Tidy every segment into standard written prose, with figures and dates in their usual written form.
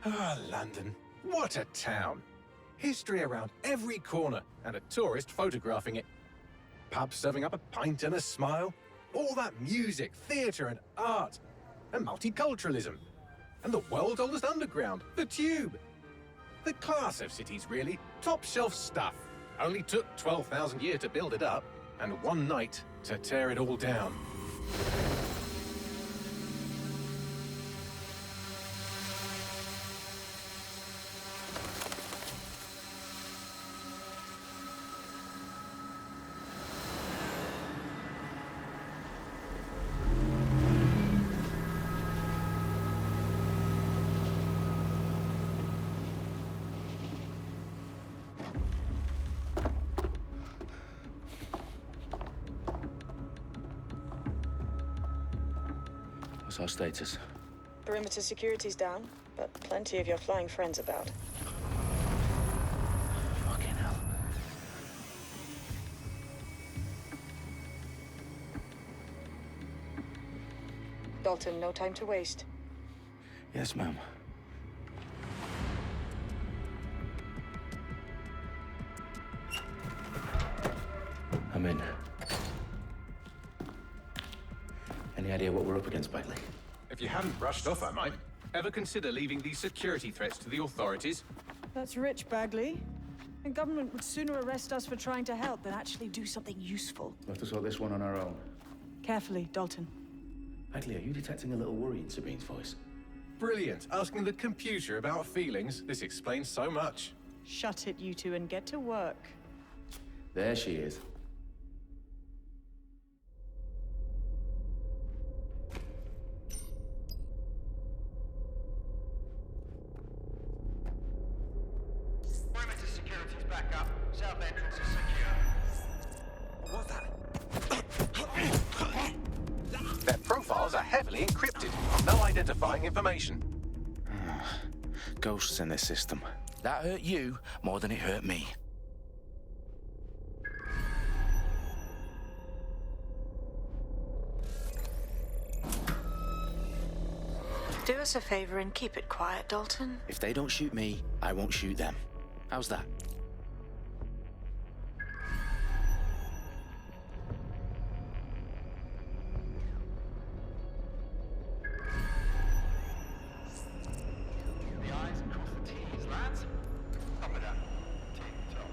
Ah, London. What a town. History around every corner and a tourist photographing it. Pubs serving up a pint and a smile. All that music, theatre and art. And multiculturalism. And the world's oldest underground, the Tube. The class of cities, really. Top shelf stuff. Only took 12,000 years to build it up, and one night to tear it all down. What's our status? Perimeter security's down, but plenty of your flying friends about. Fucking hell. Dalton, no time to waste. Yes, ma'am. I'm in. Any idea what we're up against, Bagley? If you hadn't brushed off, I might. Ever consider leaving these security threats to the authorities? That's rich, Bagley. The government would sooner arrest us for trying to help than actually do something useful. We'll have to sort this one on our own. Carefully, Dalton. Bagley, are you detecting a little worry in Sabine's voice? Brilliant. Asking the computer about feelings. This explains so much. Shut it, you two, and get to work. There she is. Perimeter security's back up. South entrance is secure. What's that? Their profiles are heavily encrypted. No identifying information. Ghosts in this system. That hurt you more than it hurt me. Do us a favor and keep it quiet, Dalton. If they don't shoot me, I won't shoot them. How's that? The I's cross the T's, lads. Copy that. Tick-tock.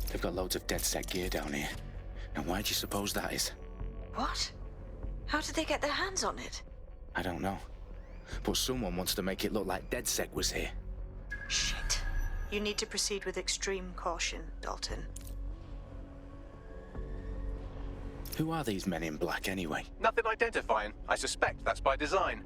They've got loads of DedSec gear down here. And why do you suppose that is? What? How did they get their hands on it? I don't know. But someone wants to make it look like DedSec was here. Shit. You need to proceed with extreme caution, Dalton. Who are these men in black anyway? Nothing identifying. I suspect that's by design.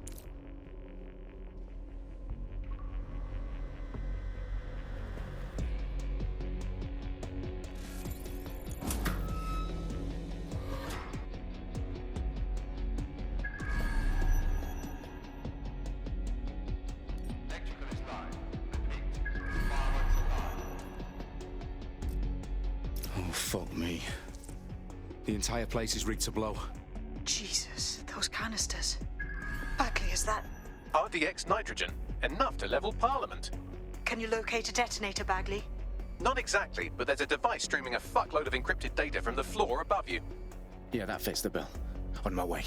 Fuck me. The entire place is rigged to blow. Jesus, those canisters. Bagley, is that... RDX nitrogen, enough to level Parliament. Can you locate a detonator, Bagley? Not exactly, but there's a device streaming a fuckload of encrypted data from the floor above you. Yeah, that fits the bill. On my way.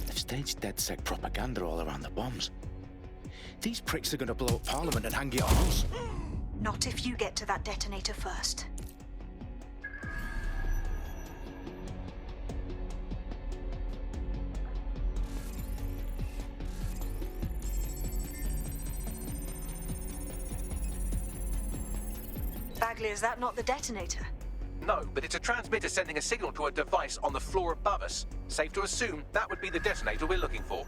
They've staged DedSec propaganda all around the bombs. These pricks are gonna blow up Parliament and hang it on us. Not if you get to that detonator first. Bagley, is that not the detonator? No, but it's a transmitter sending a signal to a device on the floor above us. Safe to assume that would be the detonator we're looking for.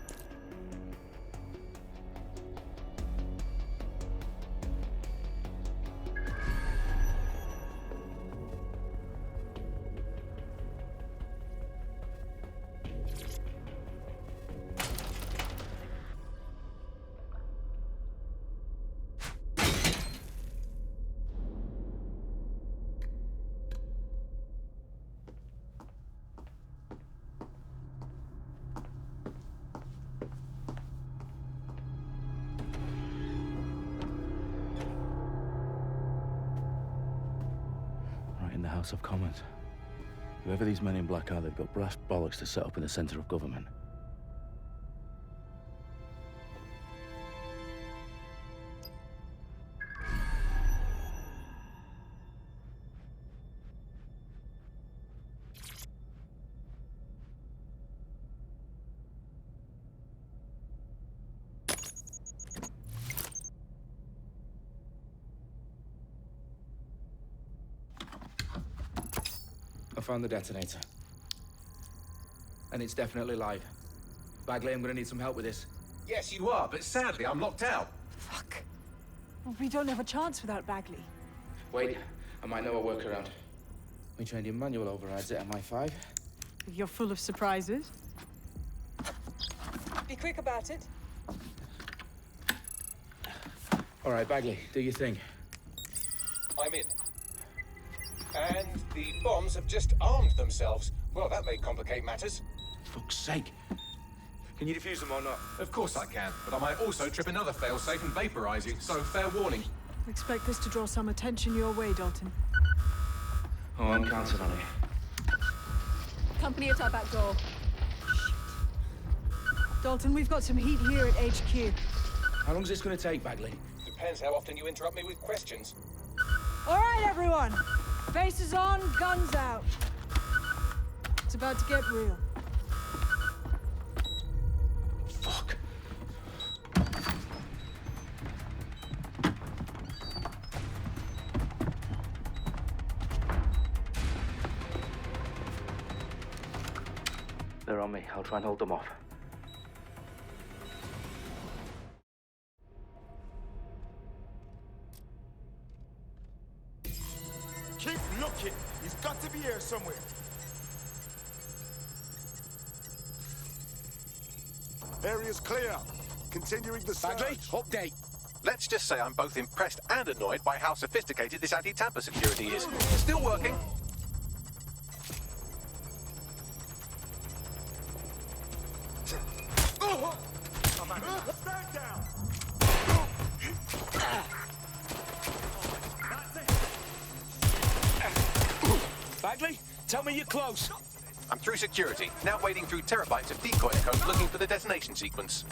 In the House of Commons. Whoever these men in black are, they've got brass bollocks to set up in the centre of government. I found the detonator. And it's definitely live. Bagley, I'm gonna need some help with this. Yes, you are, but sadly I'm locked out. Fuck. We don't have a chance without Bagley. Wait, I might know a workaround. We trained in manual overrides at MI5. You're full of surprises. Be quick about it. All right, Bagley, do your thing. I'm in. And the bombs have just armed themselves. Well, that may complicate matters. Fuck's sake. Can you defuse them or not? Of course I can, but I might also trip another failsafe and vaporize you, so fair warning. Expect this to draw some attention your way, Dalton. Oh, I'm counting on it. Company at our back door. Dalton, we've got some heat here at HQ. How long is this gonna take, Bagley? Depends how often you interrupt me with questions. All right, everyone. Faces on, guns out. It's about to get real. Fuck. They're on me. I'll try and hold them off. Keep looking. He's got to be here somewhere. Area's clear. Continuing the search. Bagley, update. Let's just say I'm both impressed and annoyed by how sophisticated this anti-tamper security is. Still working. Stand down. Bagley, tell me you're close. I'm through security, now wading through terabytes of decoy code looking for the detonation sequence.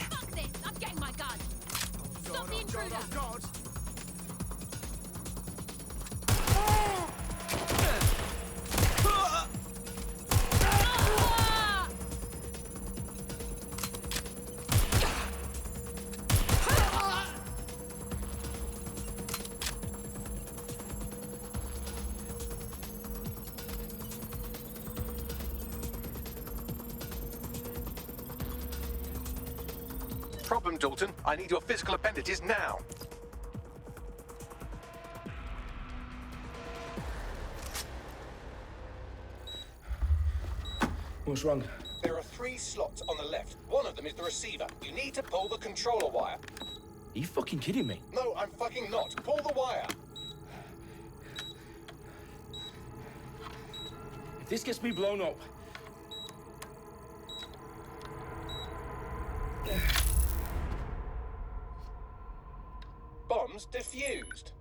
Fuck this! I'm getting my gun! Stop the intruder! problem, Dalton. I need your physical appendages now. What's wrong? There are 3 slots on the left. One of them is the receiver. You need to pull the controller wire. Are you fucking kidding me? No, I'm fucking not. Pull the wire. If this gets me blown up... Bombs defused.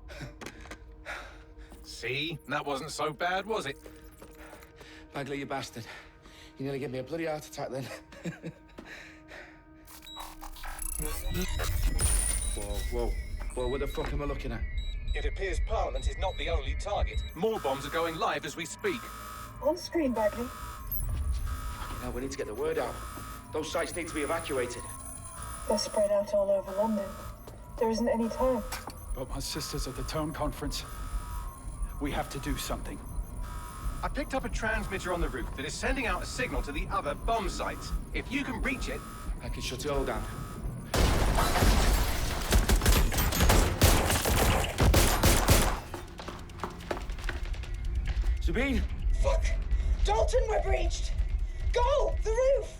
See? That wasn't so bad, was it? Bagley, you bastard. You nearly gave me a bloody heart attack then. Whoa, what the fuck am I looking at? It appears Parliament is not the only target. More bombs are going live as we speak. On screen, Bagley. Now we need to get the word out. Those sites need to be evacuated. They're spread out all over London. There isn't any time. But my sister's at the town conference. We have to do something. I picked up a transmitter on the roof that is sending out a signal to the other bomb sites. If you can reach it... I can shut it all down. Sabine! Fuck! Dalton, we're breached! Go! The roof!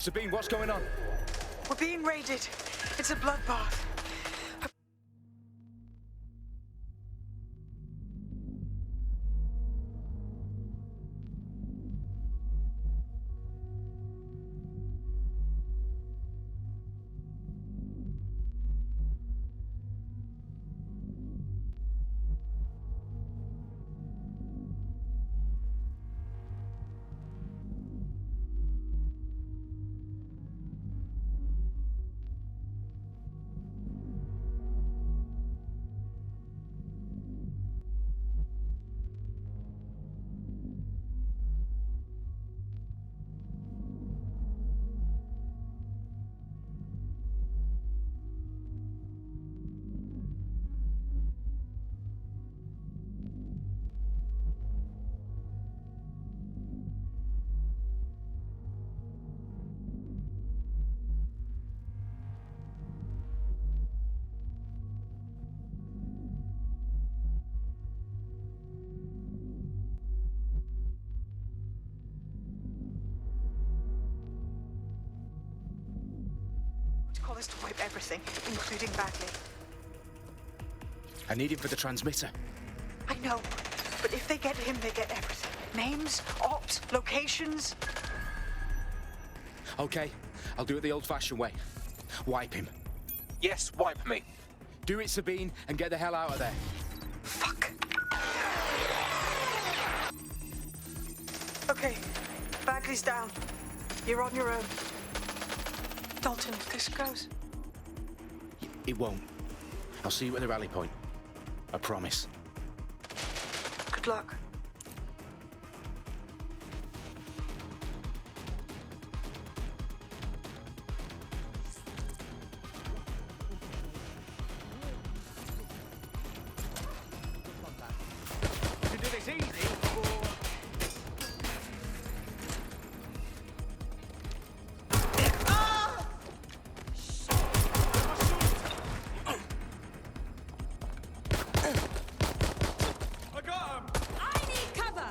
Sabine, what's going on? We're being raided. It's a bloodbath. Call us to wipe everything, including Bagley. I need him for the transmitter. I know, but if they get him, they get everything. Names, ops, locations. Okay, I'll do it the old-fashioned way. Wipe him. Yes, wipe me. Do it, Sabine, and get the hell out of there. Fuck. Okay, Bagley's down. You're on your own. Dalton, if this goes... It won't. I'll see you at the rally point. I promise. Good luck. To do this easy, or... I got him! I need cover!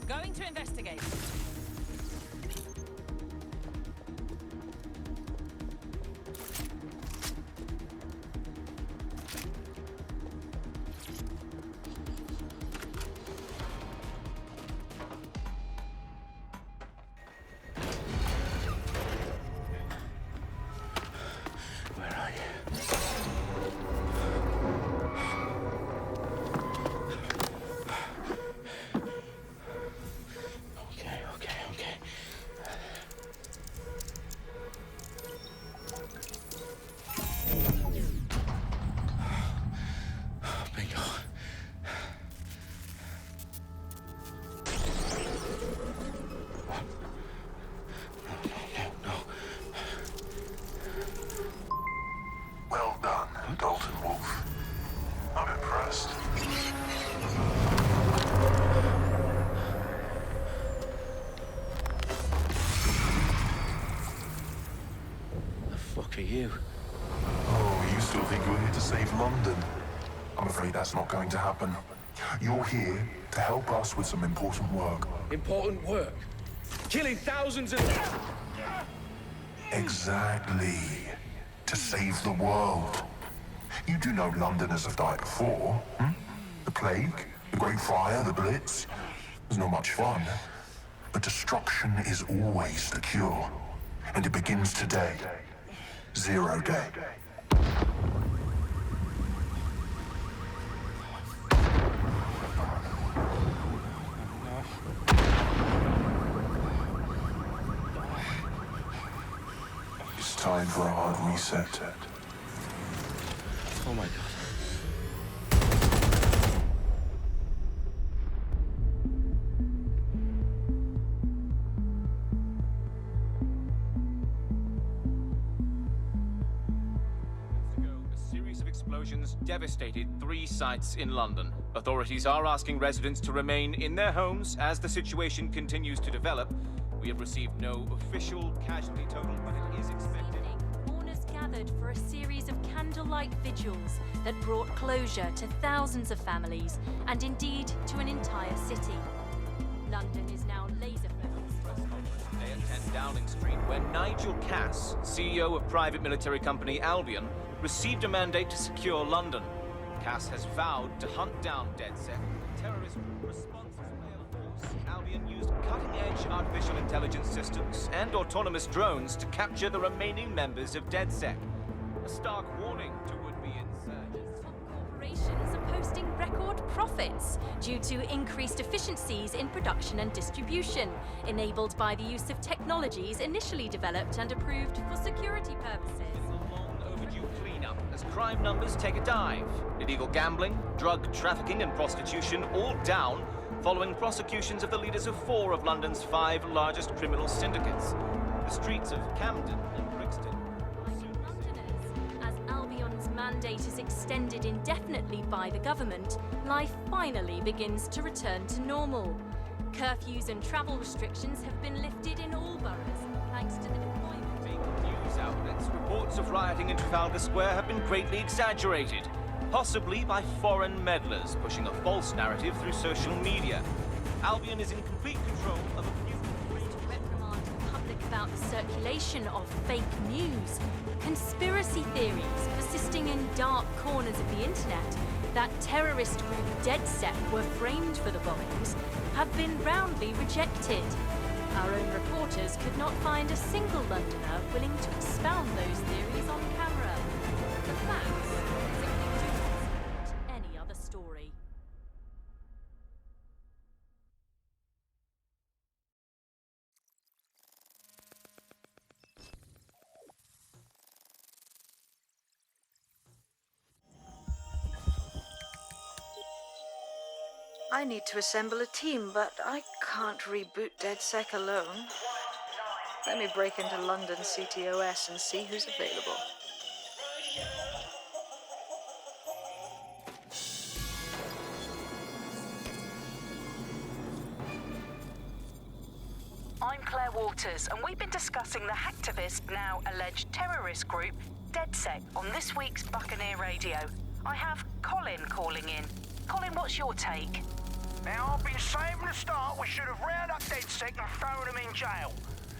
Going to investigate. Where are you? Okay. Bingo. No. Well done, Dalton Wolf. I'm impressed. The fuck are you? Oh, you still think you're here to save London? I'm afraid that's not going to happen. You're here to help us with some important work. Important work. Killing thousands of... Exactly. To save the world. You do know Londoners have died before, hmm? The plague, the Great Fire, the Blitz. It's not much fun. But destruction is always the cure. And it begins today. 0 day. It's time for a hard reset. Oh my God. series of explosions devastated 3 sites in London. Authorities are asking residents to remain in their homes as the situation continues to develop. We have received no official casualty total, but it is expected. Mourners gathered for a series of candlelight vigils that brought closure to thousands of families and indeed to an entire city. London is now laser-focused. Today at 10 Downing Street, where Nigel Cass, CEO of private military company Albion, received a mandate to secure London. Cass has vowed to hunt down DedSec, a terrorist response force. Albion used cutting-edge artificial intelligence systems and autonomous drones to capture the remaining members of DedSec. A stark warning to would-be insurgents. Corporations are posting record profits due to increased efficiencies in production and distribution, enabled by the use of technologies initially developed and approved for security purposes. Overdue cleanup as crime numbers take a dive. Illegal gambling, drug trafficking and prostitution all down following prosecutions of the leaders of 4 of London's 5 largest criminal syndicates. The streets of Camden and Brixton. As Albion's mandate is extended indefinitely by the government, life finally begins to return to normal. Curfews and travel restrictions have been lifted in all boroughs, thanks to the deployment. News outlets, reports of rioting in Trafalgar Square have been greatly exaggerated, possibly by foreign meddlers pushing a false narrative through social media. Albion is in complete control of a new reprimand the public about the circulation of fake news, conspiracy theories persisting in dark corners of the internet that terrorist group DedSec were framed for the bombings have been roundly rejected. Our own reporters could not find a single Londoner willing to expound those theories on camera. The facts simply do not support any other story. I need to assemble a team, but I can't reboot DedSec alone. Let me break into London CTOS and see who's available. I'm Claire Waters, and we've been discussing the hacktivist, now alleged terrorist group, DedSec, on this week's Buccaneer Radio. I have Colin calling in. Colin, what's your take? Now, I've been saying from the start we should have rounded up DedSec and thrown them in jail.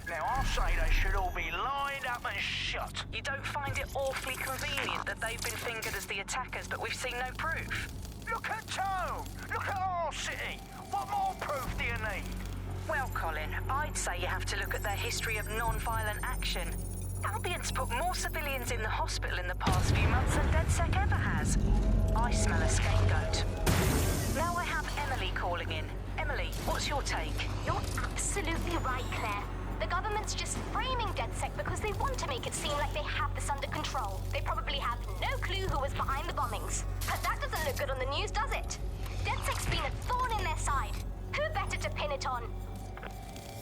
Now, I say they should all be lined up and shot. You don't find it awfully convenient that they've been fingered as the attackers, but we've seen no proof? Look at Tone! Look at our city! What more proof do you need? Well, Colin, I'd say you have to look at their history of non-violent action. Albion's put more civilians in the hospital in the past few months than DedSec ever has. I smell a scapegoat. Now I have Emily calling in. Emily, what's your take? You're absolutely right, Claire. The government's just framing DedSec because they want to make it seem like they have this under control. They probably have no clue who was behind the bombings. But that doesn't look good on the news, does it? DedSec's been a thorn in their side. Who better to pin it on?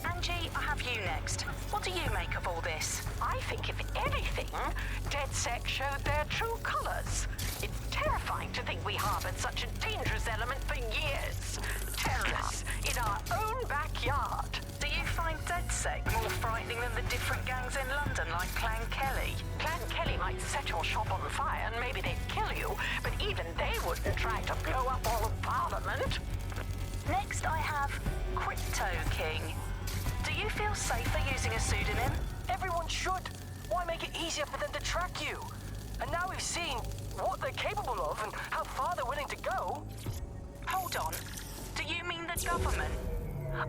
Angie, I have you next. What do you make of all this? I think, if anything, DedSec showed their true colors. It's terrifying to think we harbored such a dangerous element for years. Terrorists in our own backyard. Do you find DedSec more frightening than the different gangs in London, like Clan Kelly? Clan Kelly might set your shop on fire and maybe they'd kill you, but even they wouldn't try to blow up all of Parliament. Next, I have Crypto King. Do you feel safer using a pseudonym? Everyone should. Why make it easier for them to track you? And now we've seen what they're capable of and how far they're willing to go. Hold on. Do you mean the government?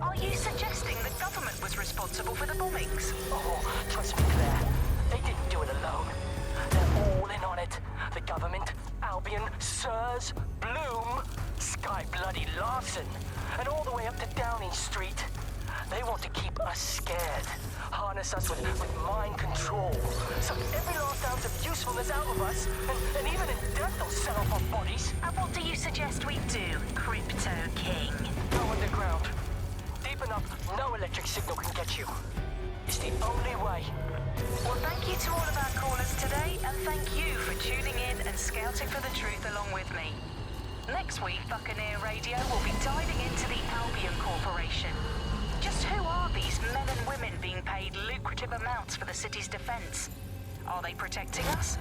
Are you suggesting the government was responsible for the bombings? Oh, trust me, Claire. They didn't do it alone. They're all in on it. The government, Albion, Sirs, Bloom, Sky Bloody Larson, and all the way up to Downing Street. They want to keep us scared, harness us with mind control, suck every last ounce of usefulness out of us, and even in death they'll set off our bodies. And what do you suggest we do, Crypto King? Go underground. Deep enough, no electric signal can get you. It's the only way. Well, thank you to all of our callers today, and thank you for tuning in and scouting for the truth along with me. Next week, Buccaneer Radio will be diving into the Albion Corporation. Just who are these men and women being paid lucrative amounts for the city's defense? Are they protecting us?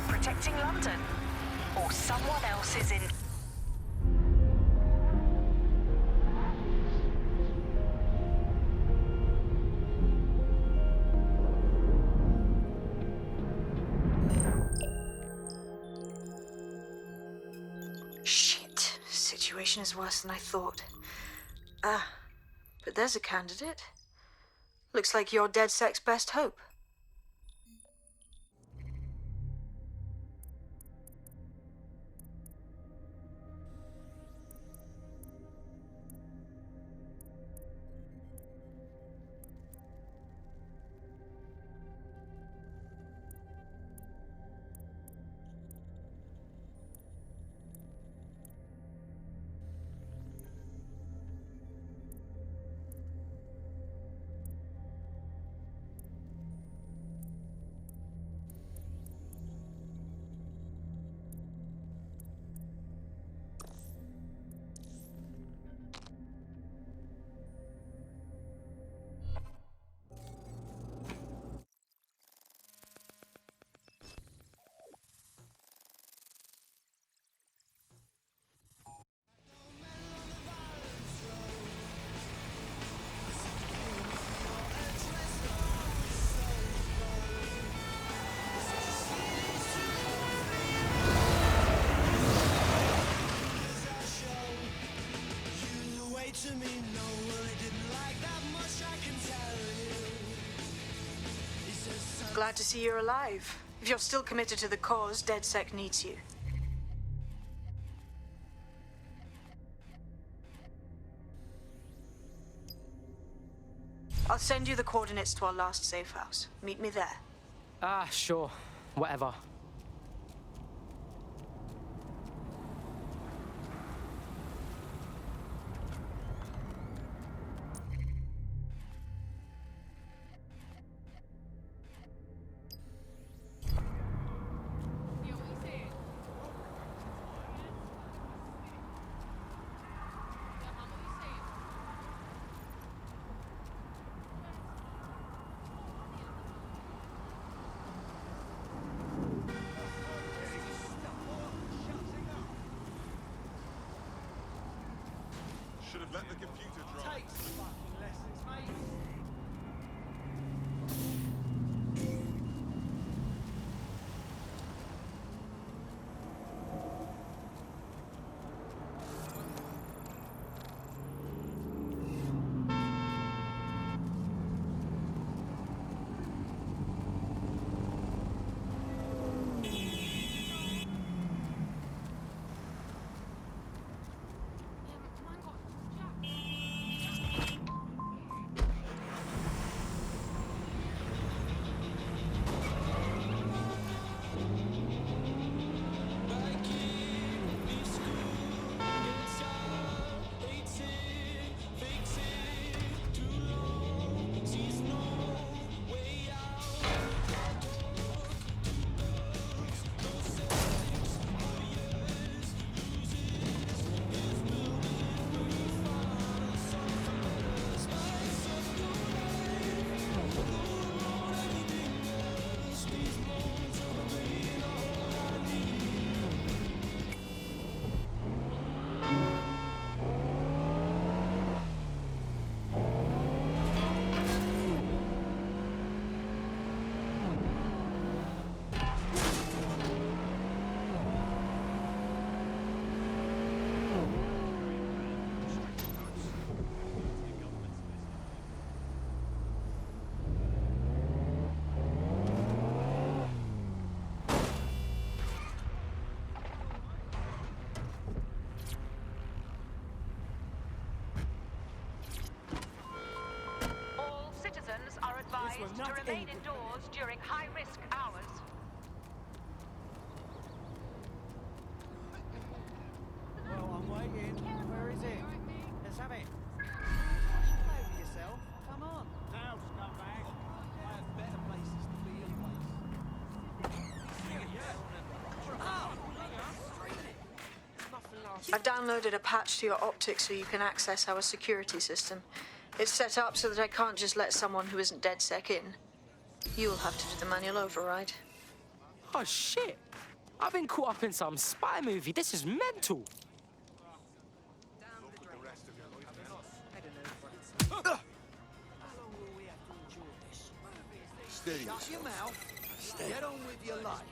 Protecting London? Or someone else is in... Shit. Situation is worse than I thought. But there's a candidate. Looks like you're DedSec's best hope. Glad to see you're alive. If you're still committed to the cause, DedSec needs you. I'll send you the coordinates to our last safe house. Meet me there. Sure. Whatever. Should have let the computer drive. Takes fucking lessons, mate. To remain indoors during high-risk hours. Well, I'm waiting. Where is it? Let's have it. Play with yourself. Come on. Now, scumbag. I've downloaded a patch to your optics so you can access our security system. It's set up so that I can't just let someone who isn't DedSec in. You'll have to do the manual override. Oh, shit! I've been caught up in some spy movie. This is mental. Steady. Shut your mouth. Get on with your life.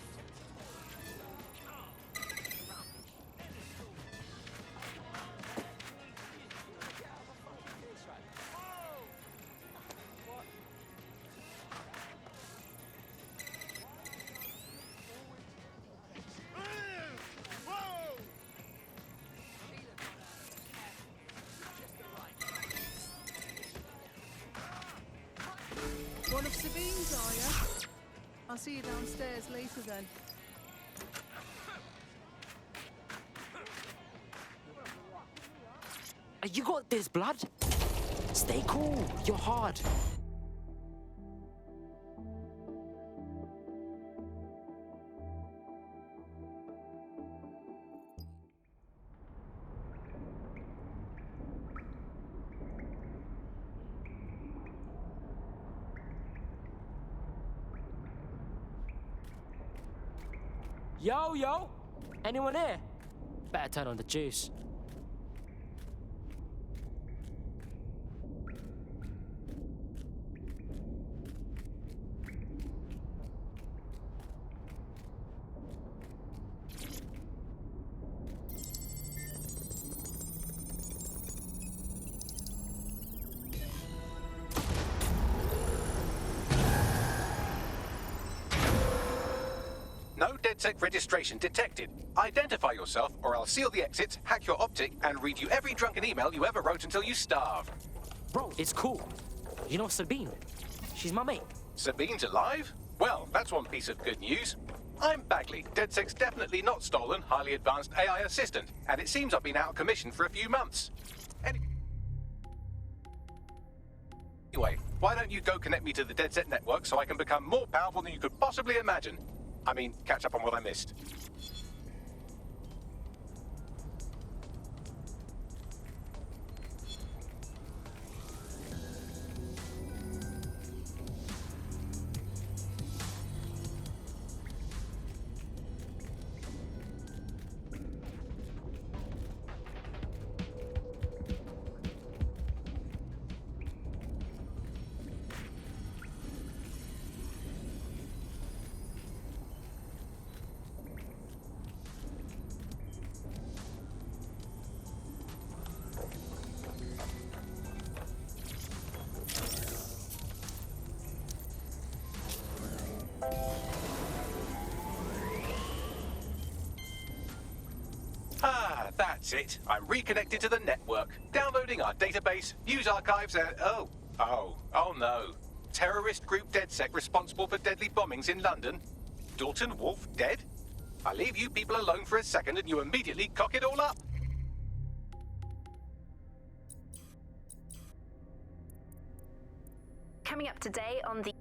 One of Sabine's, are you? I'll see you downstairs later then. You got this, blood. Stay cool. You're hard. Yo! Anyone here? Better turn on the juice. No DedSec registration detected. Identify yourself, or I'll seal the exits, hack your optic, and read you every drunken email you ever wrote until you starve. Bro, it's cool. You know Sabine? She's my mate. Sabine's alive? Well, that's one piece of good news. I'm Bagley, DedSec's definitely not stolen, highly advanced AI assistant, and it seems I've been out of commission for a few months. Anyway, why don't you go connect me to the DedSec network so I can become more powerful than you could possibly imagine? I mean, catch up on what I missed. Ah, that's it. I'm reconnected to the network. Downloading our database, news archives, and... Oh no. Terrorist group DedSec responsible for deadly bombings in London? Dalton Wolf dead? I leave you people alone for a second and you immediately cock it all up. Coming up today on the...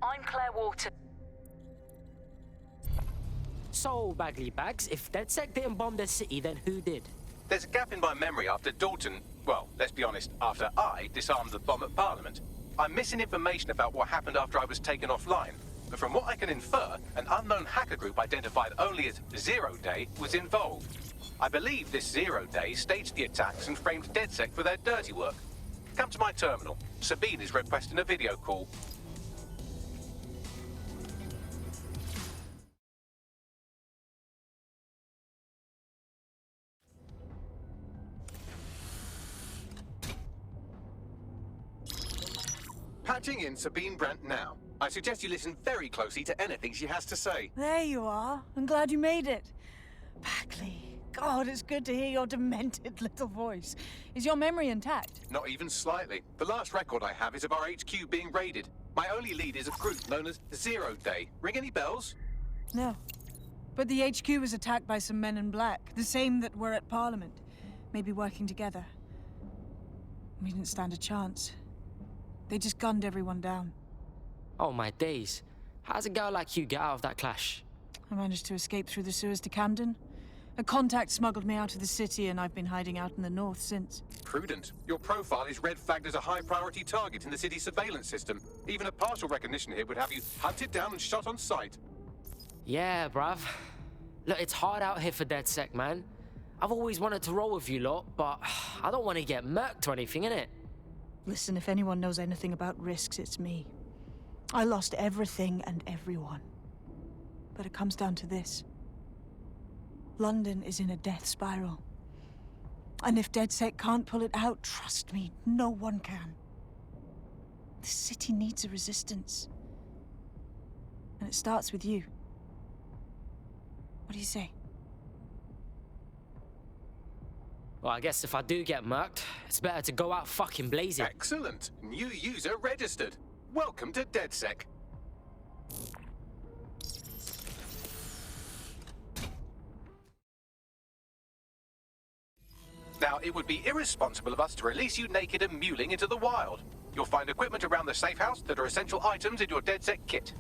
I'm Claire Walton. So, Bagley Bags, if DedSec didn't bomb the city, then who did? There's a gap in my memory after Dalton... Well, let's be honest, after I disarmed the bomb at Parliament. I'm missing information about what happened after I was taken offline. But from what I can infer, an unknown hacker group identified only as Zero Day was involved. I believe this Zero Day staged the attacks and framed DedSec for their dirty work. Come to my terminal. Sabine is requesting a video call. Patching in Sabine Brandt now. I suggest you listen very closely to anything she has to say. There you are. I'm glad you made it. Bagley, God, it's good to hear your demented little voice. Is your memory intact? Not even slightly. The last record I have is of our HQ being raided. My only lead is a group known as Zero Day. Ring any bells? No. But the HQ was attacked by some men in black, the same that were at Parliament. Maybe working together. We didn't stand a chance. They just gunned everyone down. Oh, my days. How's a girl like you get out of that clash? I managed to escape through the sewers to Camden. A contact smuggled me out of the city, and I've been hiding out in the north since. Prudent. Your profile is red flagged as a high-priority target in the city's surveillance system. Even a partial recognition here would have you hunted down and shot on sight. Yeah, bruv. Look, it's hard out here for DedSec, man. I've always wanted to roll with you lot, but I don't want to get murked or anything, innit? Listen, if anyone knows anything about risks, it's me. I lost everything and everyone. But it comes down to this. London is in a death spiral. And if DedSec can't pull it out, trust me, no one can. The city needs a resistance. And it starts with you. What do you say? Well, I guess if I do get murked, it's better to go out fucking blazing. Excellent. New user registered. Welcome to DedSec. Now, it would be irresponsible of us to release you naked and mewling into the wild. You'll find equipment around the safe house that are essential items in your DedSec kit.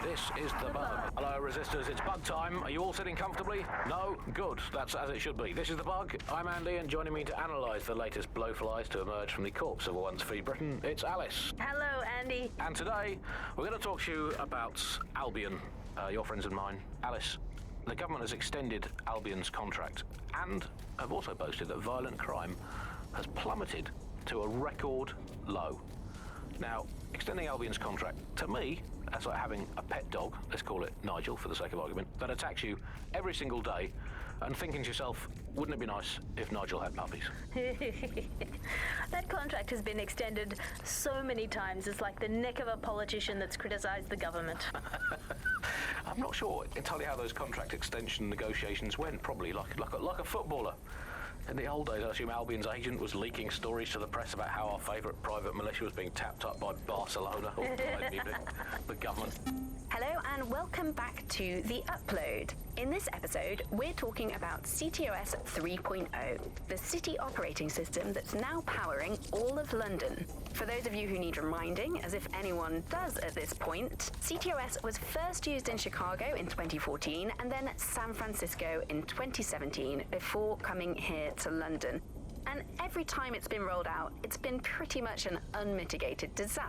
This is the bug. Hello, Resistors. It's bug time. Are you all sitting comfortably? No? Good. That's as it should be. This is the bug. I'm Andy, and joining me to analyse the latest blowflies to emerge from the corpse of a once free Britain, it's Alice. Hello, Andy. And today, we're going to talk to you about Albion. your friends and mine. Alice, the government has extended Albion's contract and have also boasted that violent crime has plummeted to a record low. Now, extending Albion's contract, to me, that's like having a pet dog, let's call it Nigel for the sake of argument, that attacks you every single day and thinking to yourself, wouldn't it be nice if Nigel had puppies? That contract has been extended so many times, it's like the neck of a politician that's criticised the government. I'm not sure entirely how those contract extension negotiations went, probably like a footballer. In the old days, I assume Albion's agent was leaking stories to the press about how our favourite private militia was being tapped up by Barcelona or Bayern Munich, the government. Hello and welcome back to The Upload. In this episode, we're talking about CTOS 3.0, the city operating system that's now powering all of London. For those of you who need reminding, as if anyone does at this point, CTOS was first used in Chicago in 2014 and then San Francisco in 2017 before coming here to London. And every time it's been rolled out, it's been pretty much an unmitigated disaster.